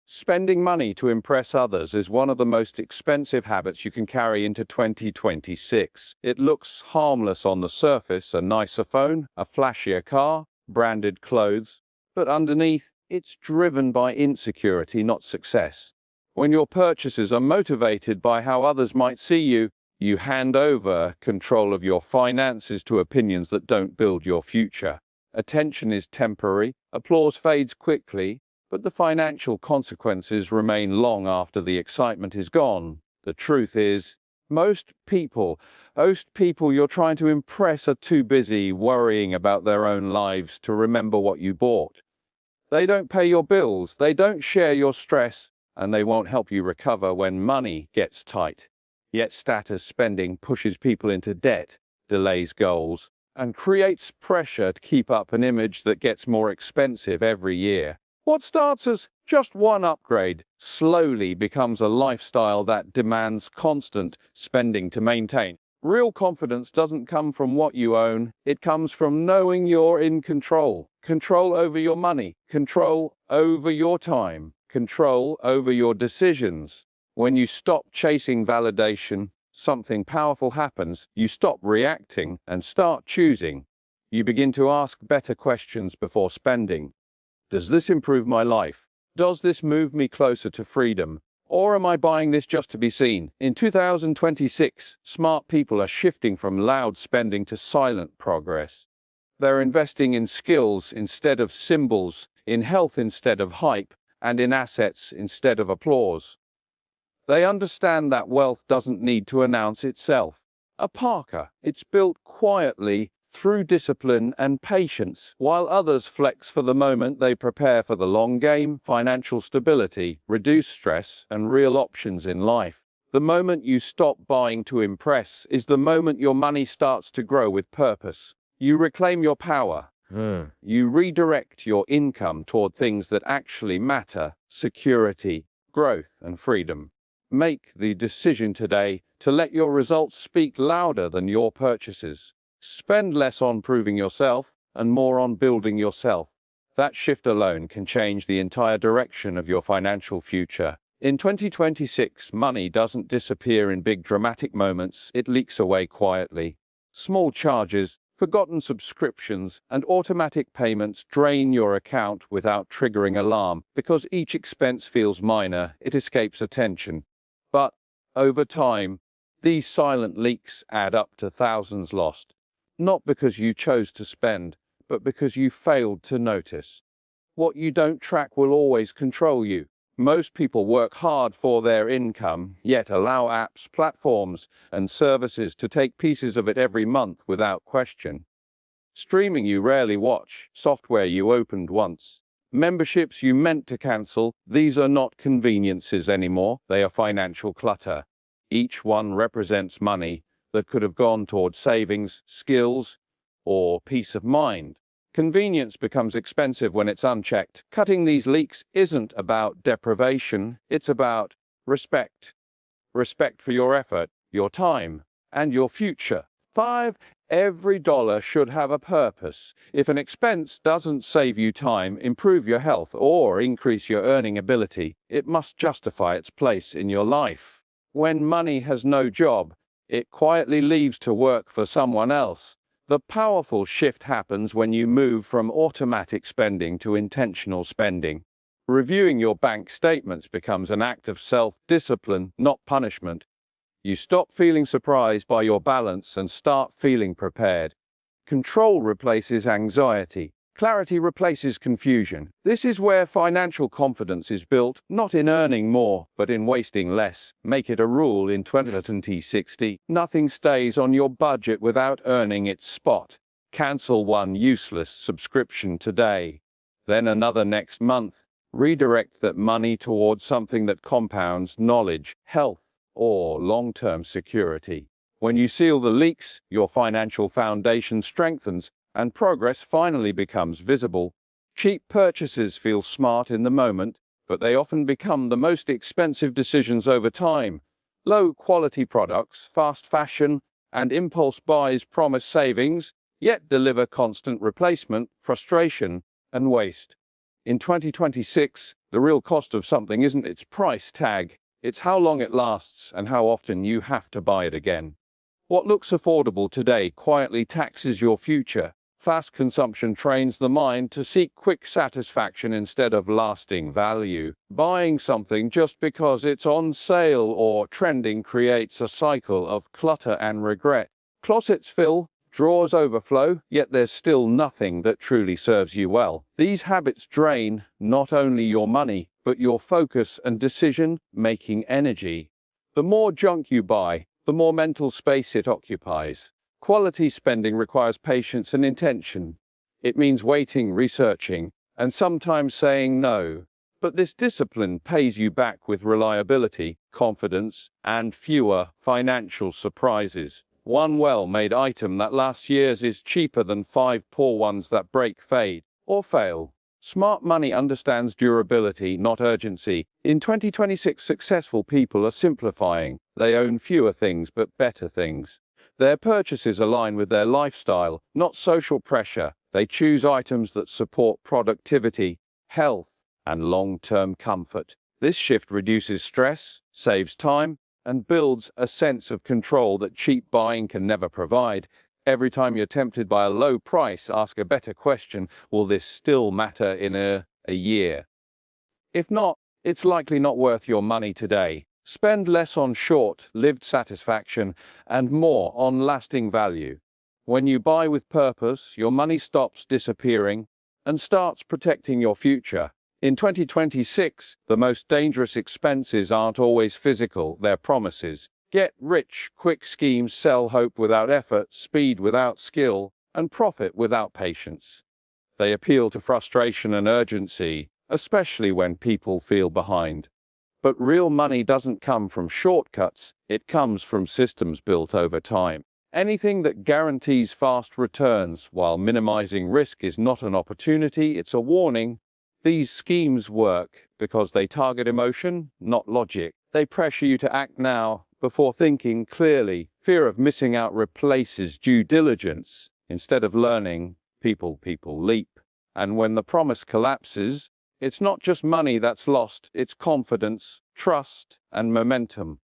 Spending money to impress others is one of the most expensive habits you can carry into 2026. It looks harmless on the surface, a nicer phone, a flashier car, branded clothes, but underneath, it's driven by insecurity, not success. When your purchases are motivated by how others might see you, you hand over control of your finances to opinions that don't build your future. Attention is temporary, applause fades quickly, but the financial consequences remain long after the excitement is gone. The truth is, most people you're trying to impress are too busy worrying about their own lives to remember what you bought. They don't pay your bills, they don't share your stress, and they won't help you recover when money gets tight. Yet status spending pushes people into debt, delays goals, and creates pressure to keep up an image that gets more expensive every year. What starts as just one upgrade slowly becomes a lifestyle that demands constant spending to maintain. Real confidence doesn't come from what you own, it comes from knowing you're in control. Control over your money, control over your time, control over your decisions. When you stop chasing validation, something powerful happens. You stop reacting and start choosing. You begin to ask better questions before spending. Does this improve my life? Does this move me closer to freedom? Or am I buying this just to be seen? In 2026, smart people are shifting from loud spending to silent progress. They're investing in skills instead of symbols, in health instead of hype, and in assets instead of applause. They understand that wealth doesn't need to announce itself. A Parker, it's built quietly, through discipline and patience, while others flex for the moment. They prepare for the long game, financial stability, reduced stress, and real options in life. The moment you stop buying to impress is the moment your money starts to grow with purpose. You reclaim your power. You redirect your income toward things that actually matter: security, growth, and freedom. Make the decision today to let your results speak louder than your purchases. Spend less on proving yourself and more on building yourself. That shift alone can change the entire direction of your financial future. In 2026, money doesn't disappear in big dramatic moments, it leaks away quietly. Small charges, forgotten subscriptions, and automatic payments drain your account without triggering alarm. Because each expense feels minor, it escapes attention. But over time, these silent leaks add up to thousands lost. Not because you chose to spend, but because you failed to notice. What you don't track will always control you. Most people work hard for their income, yet allow apps, platforms, and services to take pieces of it every month without question. Streaming you rarely watch, software you opened once, memberships you meant to cancel. These are not conveniences anymore, they are financial clutter. Each one represents money that could have gone toward savings, skills, or peace of mind. Convenience becomes expensive when it's unchecked. Cutting these leaks isn't about deprivation, it's about respect. Respect for your effort, your time, and your future. 5. Every dollar should have a purpose. If an expense doesn't save you time, improve your health, or increase your earning ability, it must justify its place in your life. When money has no job, it quietly leaves to work for someone else. The powerful shift happens when you move from automatic spending to intentional spending. Reviewing your bank statements becomes an act of self-discipline, not punishment. You stop feeling surprised by your balance and start feeling prepared. Control replaces anxiety. Clarity replaces confusion. This is where financial confidence is built, not in earning more, but in wasting less. Make it a rule in 2026. Nothing stays on your budget without earning its spot. Cancel one useless subscription today, then another next month. Redirect that money towards something that compounds: knowledge, health, or long-term security. When you seal the leaks, your financial foundation strengthens, and progress finally becomes visible. Cheap purchases feel smart in the moment, but they often become the most expensive decisions over time. Low-quality products, fast fashion, and impulse buys promise savings, yet deliver constant replacement, frustration, and waste. In 2026, The real cost of something isn't its price tag, it's how long it lasts and how often you have to buy it again. What looks affordable today quietly taxes your future. Fast consumption trains the mind to seek quick satisfaction instead of lasting value. Buying something just because it's on sale or trending creates a cycle of clutter and regret. Closets fill, drawers overflow, yet there's still nothing that truly serves you well. These habits drain not only your money, but your focus and decision-making energy. The more junk you buy, the more mental space it occupies. Quality spending requires patience and intention. It means waiting, researching, and sometimes saying no. But this discipline pays you back with reliability, confidence, and fewer financial surprises. One well-made item that lasts years is cheaper than 5 poor ones that break, fade, or fail. Smart money understands durability, not urgency. In 2026, successful people are simplifying. They own fewer things but better things. Their purchases align with their lifestyle, not social pressure. They choose items that support productivity, health, and long-term comfort. This shift reduces stress, saves time, and builds a sense of control that cheap buying can never provide. Every time you're tempted by a low price, ask a better question: will this still matter in a year? If not, it's likely not worth your money today. Spend less on short-lived satisfaction and more on lasting value. When you buy with purpose, your money stops disappearing and starts protecting your future. In 2026, the most dangerous expenses aren't always physical, they're promises. Get-rich-quick schemes sell hope without effort, speed without skill, and profit without patience. They appeal to frustration and urgency, especially when people feel behind. But real money doesn't come from shortcuts, it comes from systems built over time. Anything that guarantees fast returns while minimizing risk is not an opportunity, it's a warning. These schemes work because they target emotion, not logic. They pressure you to act now, before thinking clearly. Fear of missing out replaces due diligence. Instead of learning, people leap. And when the promise collapses, it's not just money that's lost, it's confidence, trust, and momentum.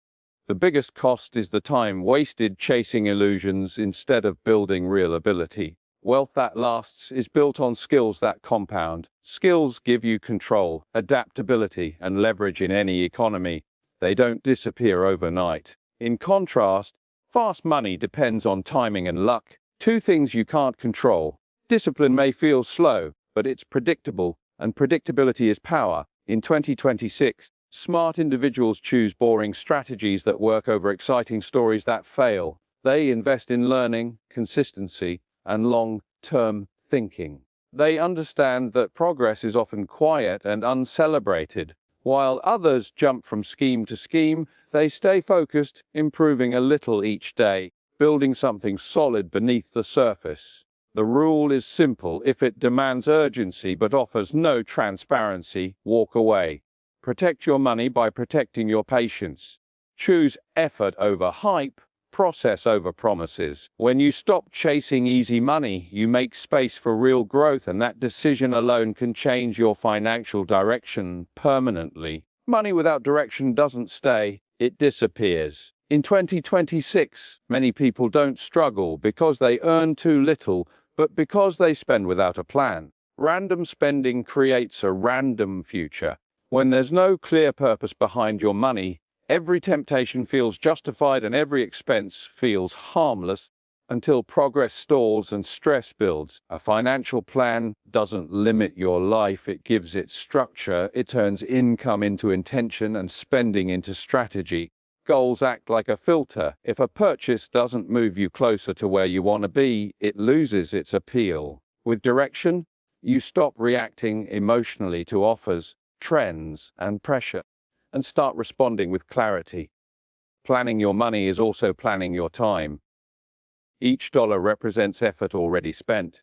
The biggest cost is the time wasted chasing illusions instead of building real ability. Wealth that lasts is built on skills that compound. Skills give you control, adaptability, and leverage in any economy. They don't disappear overnight. In contrast, fast money depends on timing and luck, two things you can't control. Discipline may feel slow, but it's predictable, and predictability is power. In 2026, smart individuals choose boring strategies that work over exciting stories that fail. They invest in learning, consistency, and long-term thinking. They understand that progress is often quiet and uncelebrated. While others jump from scheme to scheme, they stay focused, improving a little each day, building something solid beneath the surface. The rule is simple: if it demands urgency but offers no transparency, walk away. Protect your money by protecting your patience. Choose effort over hype, process over promises. When you stop chasing easy money, you make space for real growth, and that decision alone can change your financial direction permanently. Money without direction doesn't stay, it disappears. In 2026, many people don't struggle because they earn too little, but because they spend without a plan. Random spending creates a random future. When there's no clear purpose behind your money, every temptation feels justified and every expense feels harmless until progress stalls and stress builds. A financial plan doesn't limit your life, it gives it structure. It turns income into intention and spending into strategy. Goals act like a filter. If a purchase doesn't move you closer to where you want to be, it loses its appeal. With direction, you stop reacting emotionally to offers, trends, and pressure, and start responding with clarity. Planning your money is also planning your time. Each dollar represents effort already spent.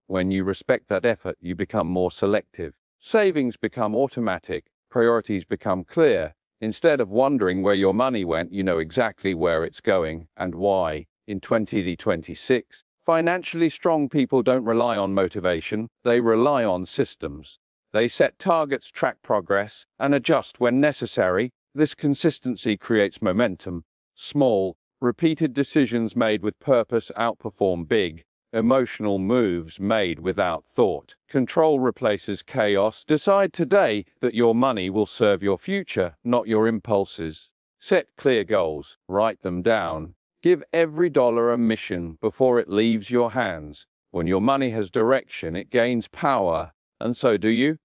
When you respect that effort, you become more selective. Savings become automatic. Priorities become clear. Instead of wondering where your money went, you know exactly where it's going and why. In 2026, financially strong people don't rely on motivation, they rely on systems. They set targets, track progress, and adjust when necessary. This consistency creates momentum. Small, repeated decisions made with purpose outperform big, emotional moves made without thought. Control replaces chaos. Decide today that your money will serve your future, not your impulses. Set clear goals. Write them down. Give every dollar a mission before it leaves your hands. When your money has direction, it gains power, and so do you.